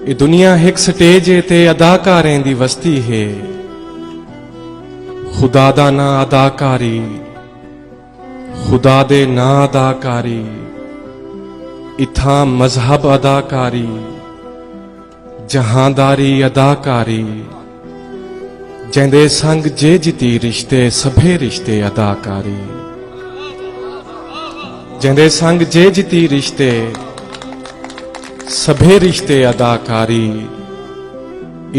ਇਹ ਦੁਨੀਆ ਇੱਕ ਸਟੇਜ ਤੇ ਅਦਾਕਾਰਾਂ ਦੀ ਵਸਤੀ ਹੈ। ਖੁਦਾ ਦਾ ਨਾਂ ਅਦਾਕਾਰੀ, ਖੁਦਾ ਦੇ ਨਾਂ ਅਦਾਕਾਰੀ, ਇਥਾਂ ਮਜ਼ਹਬ ਅਦਾਕਾਰੀ, ਜਹਾਂਦਾਰੀ ਅਦਾਕਾਰੀ, ਜਿੰਦੇ ਸੰਗ ਜੇ ਜਿਤੀ ਰਿਸ਼ਤੇ ਸਭੇ ਰਿਸ਼ਤੇ ਅਦਾਕਾਰੀ, ਜਿੰਦੇ ਸੰਗ ਜੇ ਜਿਤੀ ਰਿਸ਼ਤੇ सभे रिश्ते अदाकारी,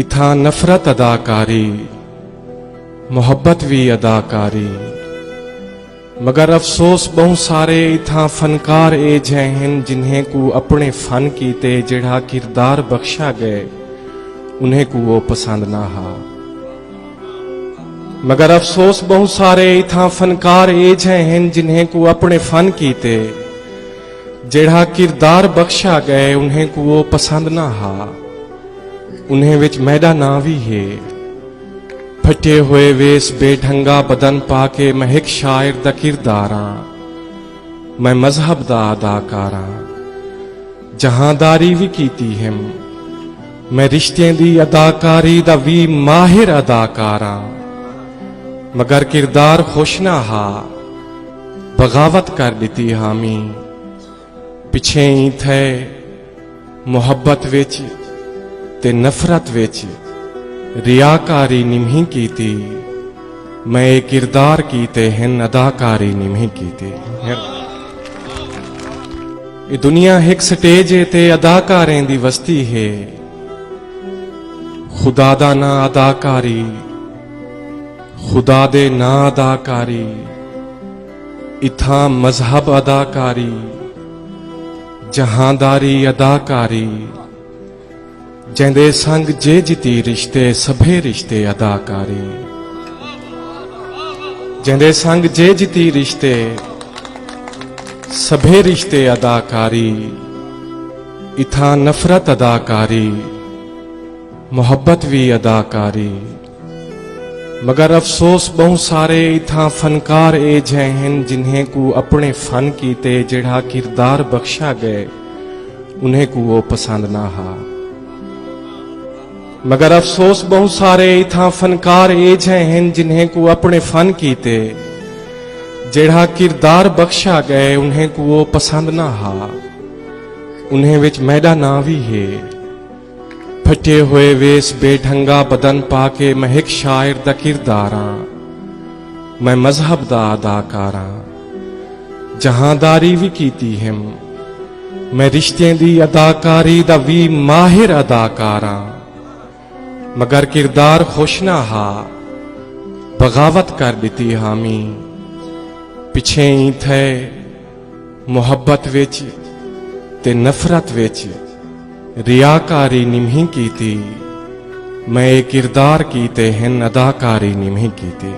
इथां नफरत अदाकारी, मोहब्बत भी अदाकारी। मगर अफसोस बहुत सारे इथां फनकार ए जै हैं जिन्हें को अपने फन कीते जिहड़ा किरदार बख्शा गए उन्हें को वो पसंद ना हा। मगर अफसोस बहुत सारे इथां फनकार ए जै हैं जिन्हें को अपने फन कीते ਜਿਹੜਾ किरदार बख्शा गए उन्हें को वो पसंद ना हा। उन्हें विच मैदा ना भी है। फटे हुए वेस बेढंगा बदन पाके मैं एक शायर दा किरदार हां, मैं मजहब दा अदाकार हां, जहांदारी भी कीती है, मैं रिश्ते दी अदाकारी दा भी माहिर अदाकार हां। मगर किरदार खुश ना हा, बगावत कर दी हामी। पिछे ही थे मुहब्बत विच ते नफरत विच रियाकारी निमही कीती, मैं किरदार कीते हैं अदाकारी निमही कीती। ये दुनिया एक स्टेज ते अदाकारें दी वस्ती है। खुदा दा ना अदाकारी, खुदा दे ना अदाकारी, इथां मजहब अदाकारी, जहांदारी अदाकारी, जिंदे संग जे जिती रिश्ते सभे रिश्ते अदाकारी, जिंदे संग जे जिती रिश्ते सभे रिश्ते अदाकारी, इथां नफरत अदाकारी, मोहब्बत भी अदाकारी। मगर अफसोस बहुत सारे इथां फनकार ए जै हैं जिन्हें को अपने फन कीते जिहड़ा किरदार बख्शा गए उन्हें को वो पसंद ना हा। मगर अफसोस बहुत सारे इथां फनकार ए जै हैं जिन्हें को अपने फन कीते जिहड़ा किरदार बख्शा गए उन्हें को वो पसंद ना हा। उन्हें विच मैदा ना भी है। फटे हुए वेस बेढंगा बदन पाके मैं एक शायर दा किरदार हां, मैं मजहब दा अदाकार हां, जहांदारी भी कीती है, मैं रिश्ते दी अदाकारी दा भी माहिर अदाकार हां। मगर किरदार खुश ना हा, बगावत कर दी हामी। पिछे ही थे मुहब्बत विच ते नफरत विच रियाकारी निमही कीती, मैं किरदार कीते हैं अदाकारी निमही कीती।